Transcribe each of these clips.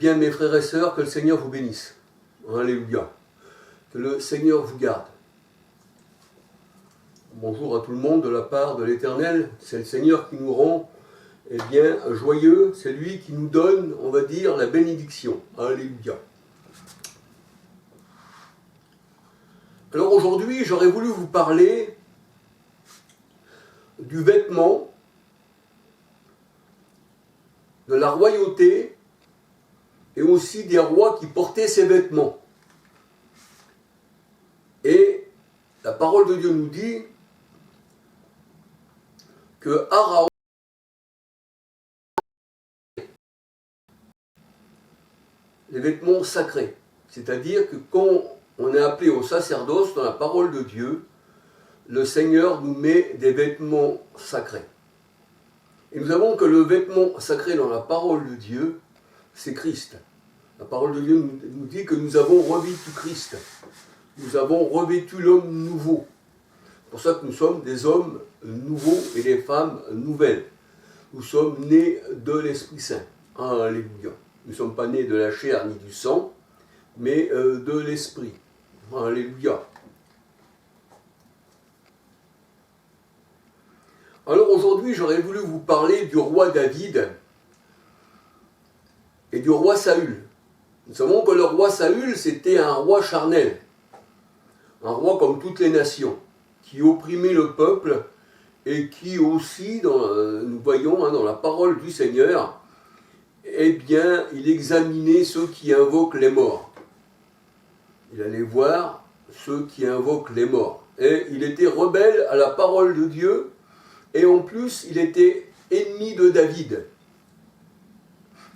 bien, mes frères et sœurs, que le Seigneur vous bénisse. Alléluia. Que le Seigneur vous garde. Bonjour à tout le monde de la part de l'Éternel. C'est le Seigneur qui nous rend joyeux. C'est lui qui nous donne, on va dire, la bénédiction. Alléluia. Alors aujourd'hui, j'aurais voulu vous parler du vêtement, de la royauté et aussi des rois qui portaient ces vêtements. Et la parole de Dieu nous dit que Aaron, les vêtements sacrés, c'est-à-dire que quand on est appelé au sacerdoce dans la parole de Dieu, le Seigneur nous met des vêtements sacrés. Et nous savons que le vêtement sacré dans la parole de Dieu, c'est Christ. La parole de Dieu nous dit que nous avons revêtu Christ. Nous avons revêtu l'homme nouveau. C'est pour ça que nous sommes des hommes nouveaux et des femmes nouvelles. Nous sommes nés de l'Esprit Saint. Alléluia. Nous ne sommes pas nés de la chair ni du sang, mais de l'Esprit. Alléluia. Alors aujourd'hui, j'aurais voulu vous parler du roi David et du roi Saül. Nous savons que le roi Saül, c'était un roi charnel, un roi comme toutes les nations, qui opprimait le peuple et qui aussi, nous voyons dans la parole du Seigneur, il examinait ceux qui invoquent les morts. Il allait voir ceux qui invoquent les morts. Et il était rebelle à la parole de Dieu, et en plus, il était ennemi de David.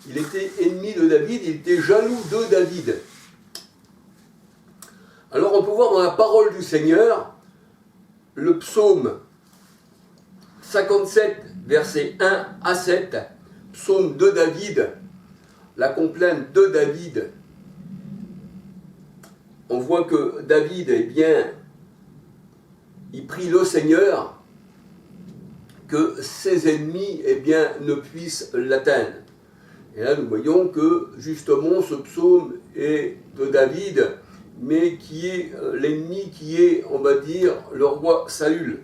Il était ennemi de David, il était jaloux de David. Alors on peut voir dans la parole du Seigneur, le psaume 57, versets 1 à 7, psaume de David, la complainte de David. On voit que David, il prie le Seigneur que ses ennemis, ne puissent l'atteindre. Et là, nous voyons que, justement, ce psaume est de David, mais qui est l'ennemi qui est, on va dire, le roi Saül.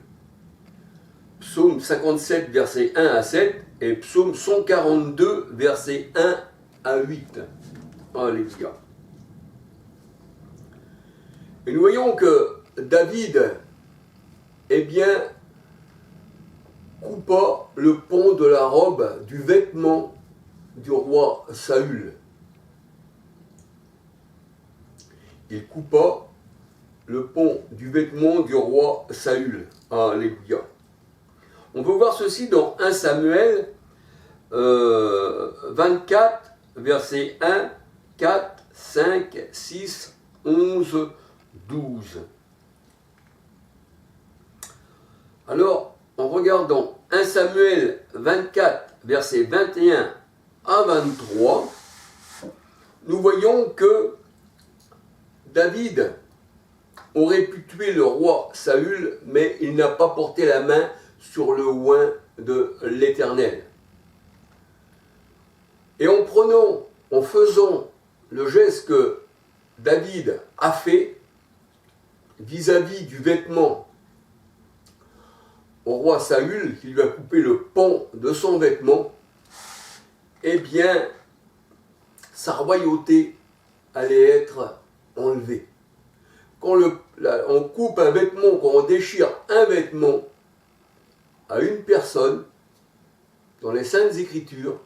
Psaume 57, versets 1 à 7, et psaume 142, versets 1 à 8. Alléluia. Et nous voyons que David, coupa le pont de la robe du vêtement du roi Saül. Il coupa le pont du vêtement du roi Saül. Alléluia. On peut voir ceci dans 1 Samuel 24, versets 1, 4, 5, 6, 11, 12. Alors, en regardant 1 Samuel 24, versets 21 à 23, nous voyons que David aurait pu tuer le roi Saül, mais il n'a pas porté la main sur le oint de l'Éternel. Et en faisant le geste que David a fait vis-à-vis du vêtement au roi Saül, qui lui a coupé le pan de son vêtement, sa royauté allait être enlevée. Quand on coupe un vêtement, quand on déchire un vêtement à une personne, dans les Saintes Écritures,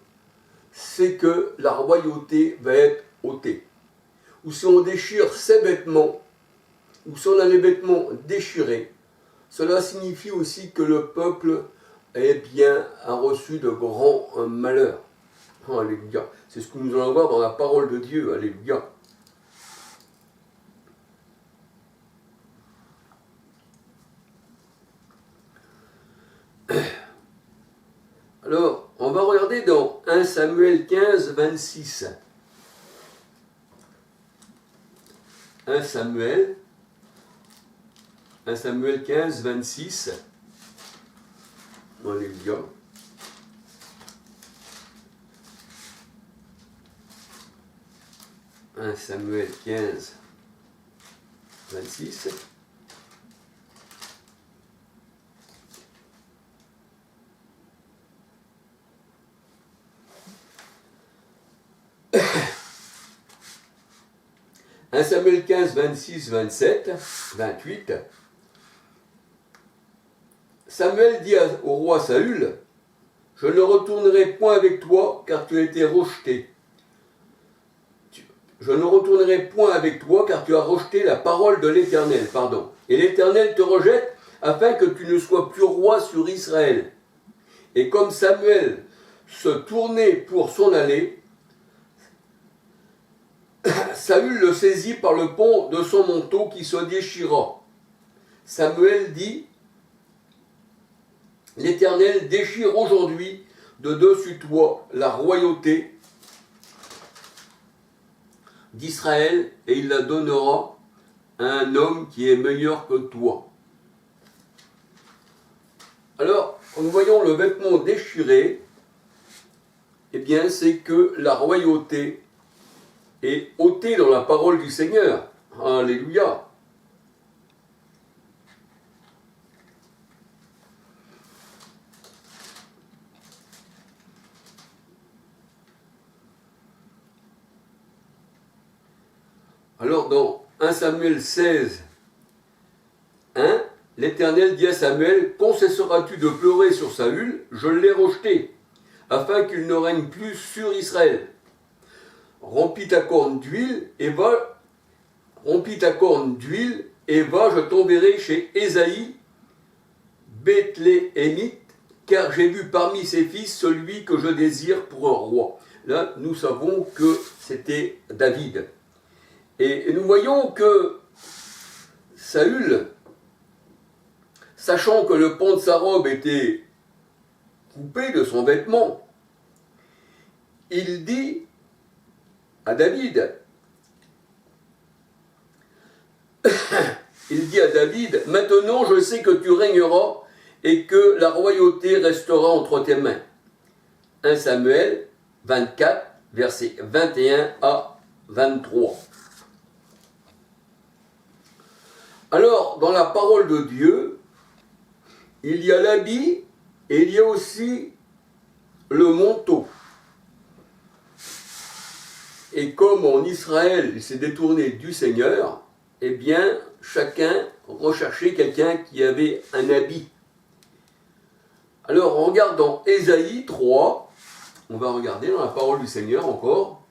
c'est que la royauté va être ôtée. Ou si on déchire ses vêtements, ou si on a les vêtements déchirés, cela signifie aussi que le peuple a reçu de grands malheurs. Alléluia. C'est ce que nous allons voir dans la parole de Dieu. Alléluia. Alors, on va regarder dans 1 Samuel 15, 26. 1 Samuel 15, 26. Alléluia. 1 Samuel 15, 26. « 1 Samuel 15, 26, 27, 28. Samuel dit au roi Saül, « Je ne retournerai point avec toi, car tu as été rejeté. Je ne retournerai point avec toi, car tu as rejeté la parole de l'Éternel. » Pardon. « Et l'Éternel te rejette, afin que tu ne sois plus roi sur Israël. » Et comme Samuel se tournait pour s'en aller, Saül le saisit par le pont de son manteau qui se déchira. Samuel dit, « L'Éternel déchire aujourd'hui de dessus toi la royauté d'Israël et il la donnera à un homme qui est meilleur que toi. » Alors, en voyant le vêtement déchiré, eh bien, c'est que la royauté est ôtée dans la parole du Seigneur. Alléluia. Alors dans 1 Samuel 16, 1, l'Éternel dit à Samuel, « Quand cesseras-tu de pleurer sur Saül? Je l'ai rejeté, afin qu'il ne règne plus sur Israël. Remplis ta corne d'huile et va, je t'enverrai chez Ésaïe, Bethléemite, car j'ai vu parmi ses fils celui que je désire pour un roi. » Là, nous savons que c'était David. Et nous voyons que Saül, sachant que le pan de sa robe était coupé de son vêtement, il dit à David, « Maintenant je sais que tu régneras et que la royauté restera entre tes mains. » 1 Samuel 24, versets 21 à 23. Alors, dans la parole de Dieu, il y a l'habit et il y a aussi le manteau. Et comme en Israël, il s'est détourné du Seigneur, eh bien, chacun recherchait quelqu'un qui avait un habit. Alors, on regarde dans Ésaïe 3, on va regarder dans la parole du Seigneur encore.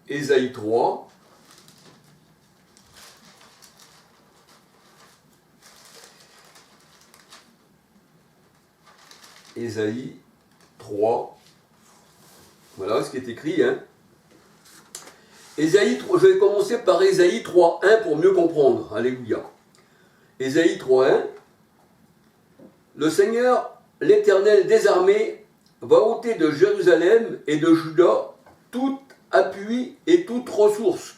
Ésaïe 3. Ésaïe 3. Voilà ce qui est écrit. Ésaïe 3, je vais commencer par Ésaïe 3.1 pour mieux comprendre. Alléluia. Ésaïe 3.1. Le Seigneur, l'Éternel des armées, va ôter de Jérusalem et de Juda tout appui et toute ressource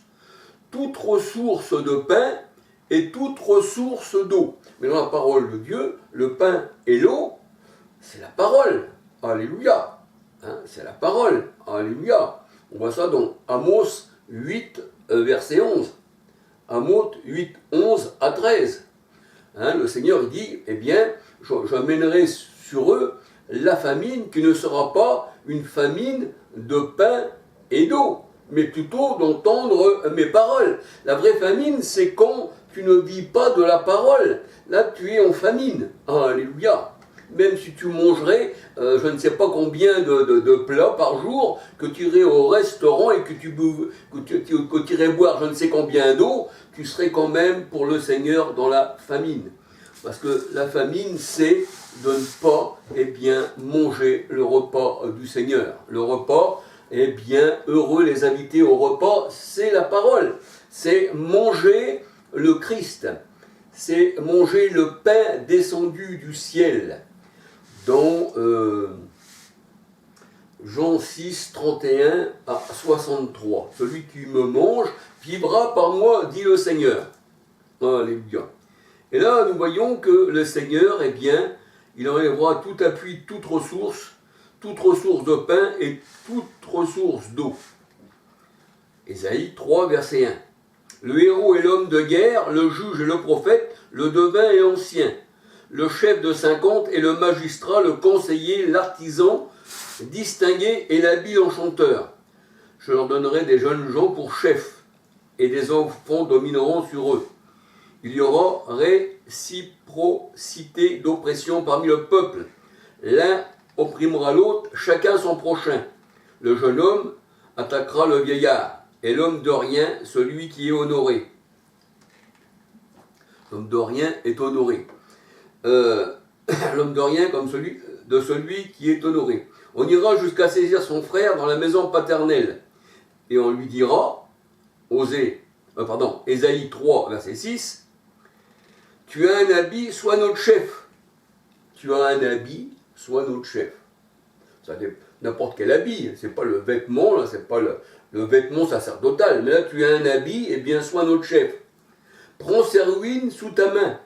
de pain et toute ressource d'eau. Mais dans la parole de Dieu, le pain et l'eau, c'est la parole. Alléluia. C'est la parole. Alléluia. On voit ça dans Amos 8, verset 11. Amos 8, 11 à 13. Le Seigneur dit, eh bien, j'amènerai sur eux la famine qui ne sera pas une famine de pain et d'eau, mais plutôt d'entendre mes paroles. La vraie famine, c'est quand tu ne vis pas de la parole. Là, tu es en famine. Alléluia. Même si tu mangerais, je ne sais pas combien de plats par jour, que tu irais au restaurant et que tu irais boire je ne sais combien d'eau, tu serais quand même pour le Seigneur dans la famine. Parce que la famine, c'est de ne pas manger le repas du Seigneur. Le repas, heureux les invités au repas, c'est la parole. C'est manger le Christ. C'est manger le pain descendu du ciel. Dans Jean 6, 31 à 63. Celui qui me mange vivra par moi, dit le Seigneur. Alléluia. Et là, nous voyons que le Seigneur, il enlèvera tout appui, toute ressource de pain et toute ressource d'eau. Ésaïe 3, verset 1. Le héros est l'homme de guerre, le juge et le prophète, le devin et l'ancien, le chef de 50 et le magistrat, le conseiller, l'artisan, distingué et l'habile enchanteur. Je leur donnerai des jeunes gens pour chefs, et des enfants domineront sur eux. Il y aura réciprocité d'oppression parmi le peuple. L'un opprimera l'autre, chacun son prochain. Le jeune homme attaquera le vieillard, et l'homme de rien, celui qui est honoré. L'homme de rien est honoré. L'homme de rien comme celui qui est honoré. On ira jusqu'à saisir son frère dans la maison paternelle, et on lui dira, Ésaïe 3, verset 6, tu as un habit, sois notre chef. Tu as un habit, sois notre chef. Ça n'importe quel habit, c'est pas le vêtement, là, c'est pas le vêtement sacerdotal, mais là tu as un habit, et bien sois notre chef. Prends ses ruines sous ta main.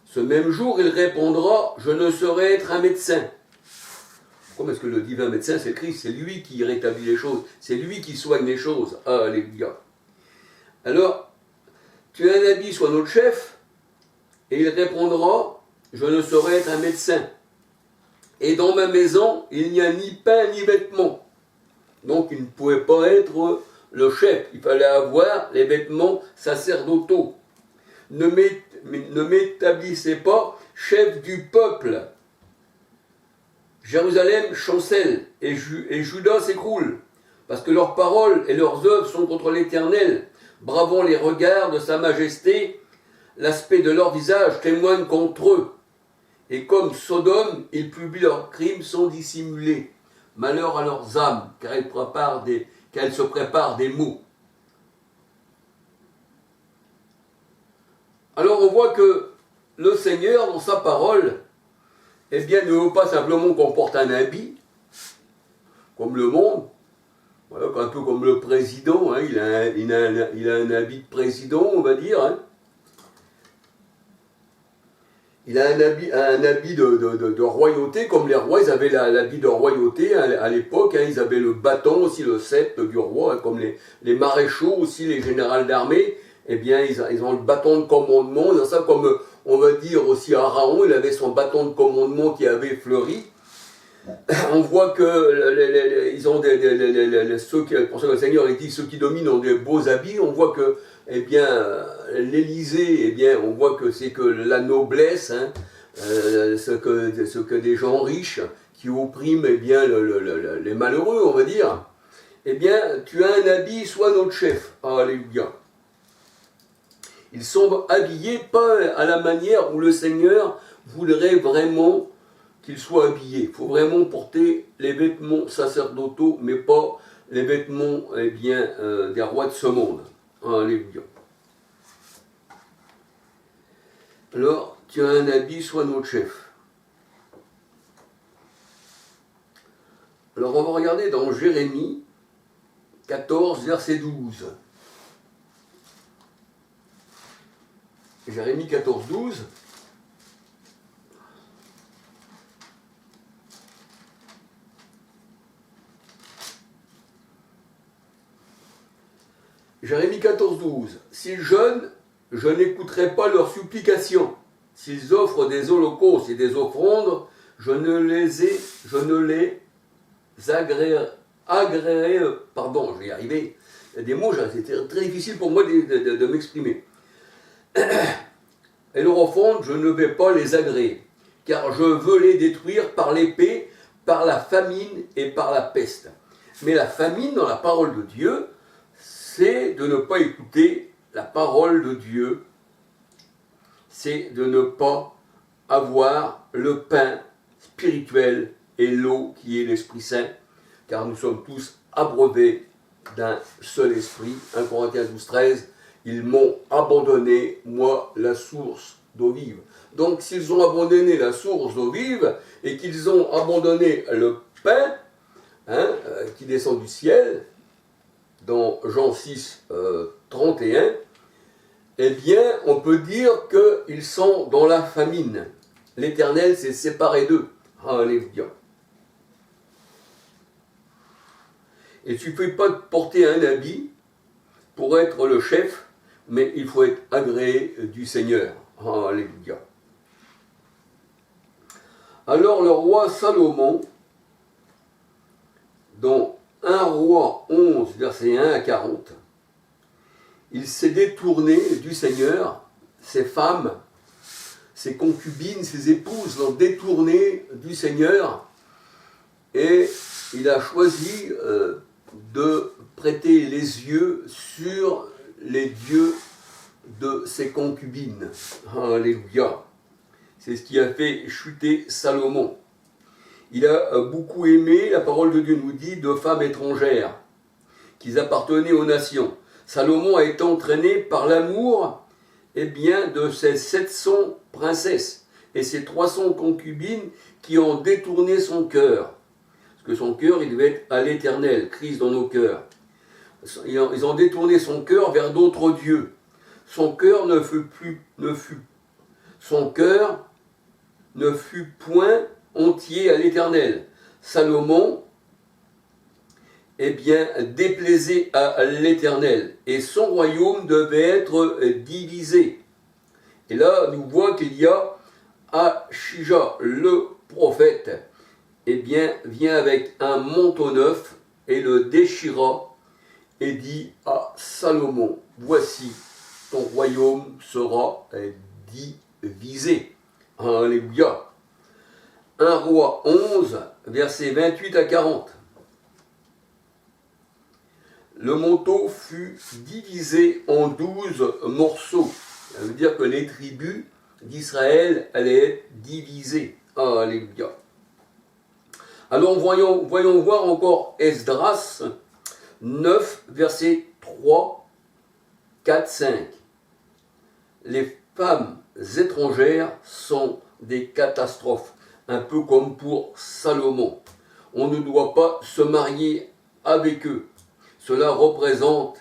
Ce même jour, il répondra, je ne saurais être un médecin. Comment est-ce que le divin médecin, c'est Christ, c'est lui qui rétablit les choses, c'est lui qui soigne les choses. Alléluia. Alors, tu as un habit, sois notre chef, et il répondra, je ne saurais être un médecin. Et dans ma maison, il n'y a ni pain ni vêtements. Donc il ne pouvait pas être le chef, il fallait avoir les vêtements sacerdotaux. Ne m'établissez pas chef du peuple. Jérusalem chancelle et Juda s'écroule, parce que leurs paroles et leurs œuvres sont contre l'Éternel. Bravant les regards de sa majesté, l'aspect de leur visage témoigne contre eux. Et comme Sodome, ils publient leurs crimes sans dissimuler. Malheur à leurs âmes, car elles se préparent des maux. Alors on voit que le Seigneur, dans sa parole, eh bien, ne veut pas simplement qu'on porte un habit, comme le monde, voilà, un peu comme le président, hein, il a un habit de président, on va dire. Hein. Il a un habit de royauté, comme les rois, ils avaient l'habit de royauté à l'époque, hein, ils avaient le bâton aussi, le sceptre du roi, hein, comme les maréchaux aussi, les généraux d'armée, eh bien, ils ont le bâton de commandement, ils ont ça comme, on va dire aussi Araon, il avait son bâton de commandement qui avait fleuri. On voit que ils ont pour ça que le Seigneur dit ceux qui dominent ont des beaux habits. On voit que, eh bien, l'Élysée, eh bien, on voit que c'est que la noblesse, hein, ce que des gens riches qui oppriment, eh bien, les malheureux, on va dire. Eh bien, tu as un habit, sois notre chef. Alléluia. Ils sont habillés pas à la manière où le Seigneur voudrait vraiment qu'ils soient habillés. Il faut vraiment porter les vêtements sacerdotaux, mais pas les vêtements, eh bien, des rois de ce monde. Alléluia. Alors, tu as un habit, sois notre chef. Alors, on va regarder dans Jérémie 14, verset 12. Jérémie 14, 12. Jérémie 14, 12. S'ils jeûnent, je n'écouterai pas leurs supplications. S'ils offrent des holocaustes et des offrandes, je ne les agréerai, pardon, je vais y arriver. Il y a des mots, c'était très difficile pour moi de m'exprimer. Et leur offrande, je ne vais pas les agréer, car je veux les détruire par l'épée, par la famine et par la peste. Mais la famine, dans la parole de Dieu, c'est de ne pas écouter la parole de Dieu, c'est de ne pas avoir le pain spirituel et l'eau qui est l'Esprit Saint, car nous sommes tous abreuvés d'un seul esprit. 1 Corinthiens 12, 13, ils m'ont abandonné, moi, la source d'eau vive. Donc, s'ils ont abandonné la source d'eau vive et qu'ils ont abandonné le pain, hein, qui descend du ciel, dans Jean 6, 31, eh bien, on peut dire qu'ils sont dans la famine. L'Éternel s'est séparé d'eux. Alléluia. Il ne suffit pas de porter un habit pour être le chef, mais il faut être agréé du Seigneur. Alléluia. Alors le roi Salomon, dans 1 Roi 11, versets 1 à 40, il s'est détourné du Seigneur, ses femmes, ses concubines, ses épouses l'ont détourné du Seigneur, et il a choisi de prêter les yeux sur les dieux de ses concubines. Alléluia. C'est ce qui a fait chuter Salomon. Il a beaucoup aimé, la parole de Dieu nous dit, de femmes étrangères, qui appartenaient aux nations. Salomon a été entraîné par l'amour de ces 700 princesses et ces 300 concubines qui ont détourné son cœur. Parce que son cœur, il devait être à l'Éternel, Christ dans nos cœurs. Ils ont détourné son cœur vers d'autres dieux. Son cœur ne fut point entier à l'Éternel. Salomon, déplaisait à l'Éternel, et son royaume devait être divisé. Et là, nous voit qu'il y a Achija, le prophète, vient avec un manteau neuf et le déchira et dit à Salomon, voici, ton royaume sera divisé. Alléluia. 1 Roi 11, versets 28 à 40. Le manteau fut divisé en 12 morceaux. Ça veut dire que les tribus d'Israël allaient être divisées. Alléluia. Alors voyons voir encore Esdras 9, versets 3, 4, 5. Les femmes étrangères sont des catastrophes, un peu comme pour Salomon. On ne doit pas se marier avec eux. Cela représente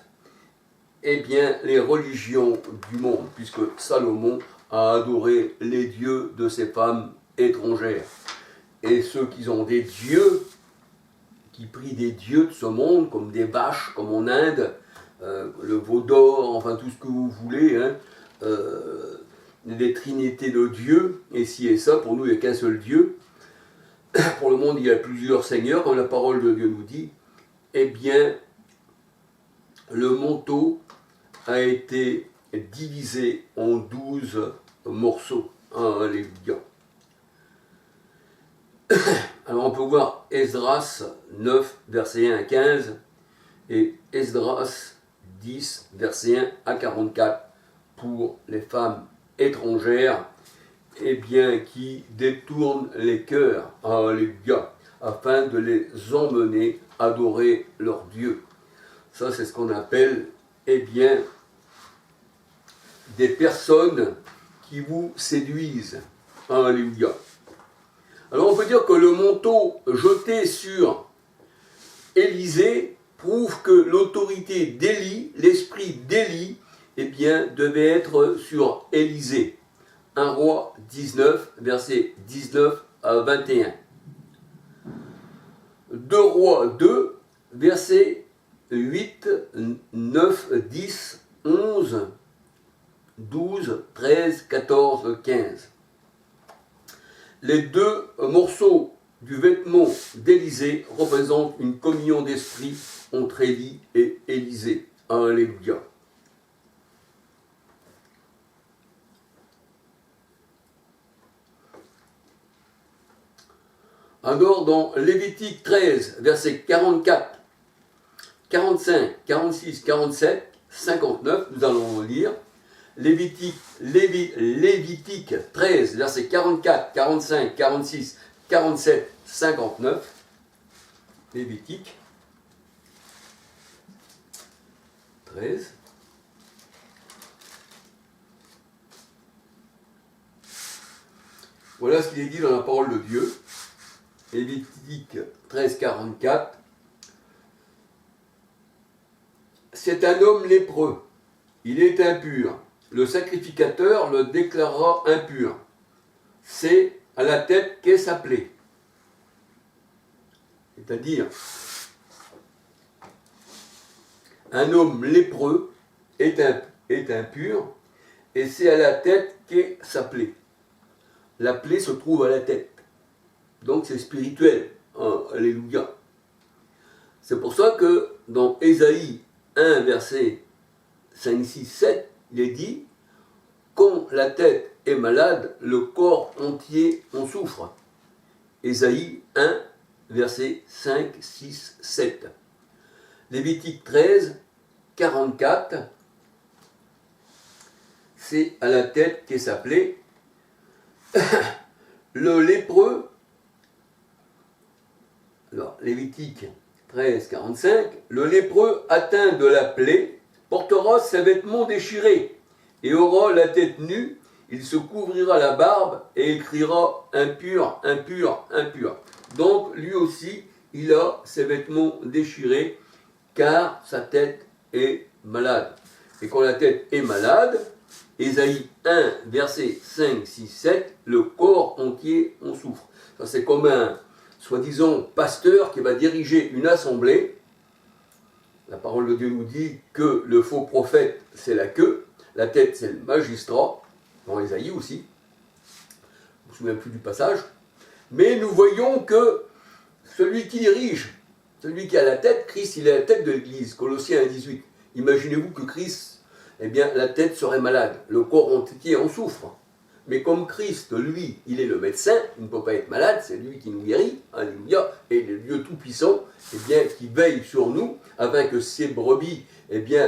les religions du monde, puisque Salomon a adoré les dieux de ces femmes étrangères. Et ceux qui ont des dieux, qui prient des dieux de ce monde, comme des vaches, comme en Inde, le veau d'or, enfin tout ce que vous voulez, des trinités de dieux, et ci et ça, pour nous il n'y a qu'un seul Dieu. Pour le monde il y a plusieurs seigneurs, comme la parole de Dieu nous dit. Le manteau a été divisé en 12 morceaux. Alléluia. Alors on peut voir Esdras 9, verset 1 à 15 et Esdras 10, verset 1 à 44 pour les femmes étrangères qui détournent les cœurs, alléluia, afin de les emmener adorer leur Dieu. Ça c'est ce qu'on appelle des personnes qui vous séduisent, alléluia. Alors on peut dire que le manteau jeté sur Élisée prouve que l'autorité d'Élie, l'esprit d'Élie, devait être sur Élisée. 1 Roi 19, versets 19 à 21. 2 Rois 2, versets 8, 9, 10, 11, 12, 13, 14, 15. Les deux morceaux du vêtement d'Élisée représentent une communion d'esprit entre Élie et Élisée. Alléluia. Alors dans Lévitique 13, versets 44, 45, 46, 47, 59, nous allons lire. Lévitique 13, versets 44, 45, 46, 47, 59. Lévitique 13. Voilà ce qu'il est dit dans la parole de Dieu. Lévitique 13, 44. C'est un homme lépreux. Il est impur. Le sacrificateur le déclarera impur. C'est à la tête qu'est sa plaie. C'est-à-dire, un homme lépreux est impur, et c'est à la tête qu'est sa plaie. La plaie se trouve à la tête. Donc c'est spirituel. Oh, alléluia. C'est pour ça que dans Ésaïe 1, verset 5, 6, 7, il est dit « Quand la tête est malade, le corps entier en souffre ». Ésaïe 1, verset 5, 6, 7. Lévitique 13, 44, c'est à la tête qu'est sa plaie. Le lépreux, alors Lévitique 13, 45, le lépreux atteint de la plaie portera ses vêtements déchirés et aura la tête nue, il se couvrira la barbe et écrira impur, impur, impur. Donc lui aussi, il a ses vêtements déchirés car sa tête est malade. Et quand la tête est malade, Ésaïe 1, verset 5, 6, 7, le corps entier en souffre. Ça c'est comme un soi-disant pasteur qui va diriger une assemblée. La parole de Dieu nous dit que le faux prophète c'est la queue, la tête c'est le magistrat, dans Ésaïe aussi, je ne me souviens plus du passage, mais nous voyons que celui qui dirige, celui qui a la tête, Christ, il est la tête de l'Église, Colossiens 1, 18. Imaginez-vous que Christ, eh bien, la tête serait malade, le corps entier en souffre. Mais comme Christ, lui, il est le médecin, il ne peut pas être malade, c'est lui qui nous guérit, alléluia, et le Dieu Tout-Puissant, eh bien, qui veille sur nous, afin que ces brebis, eh bien,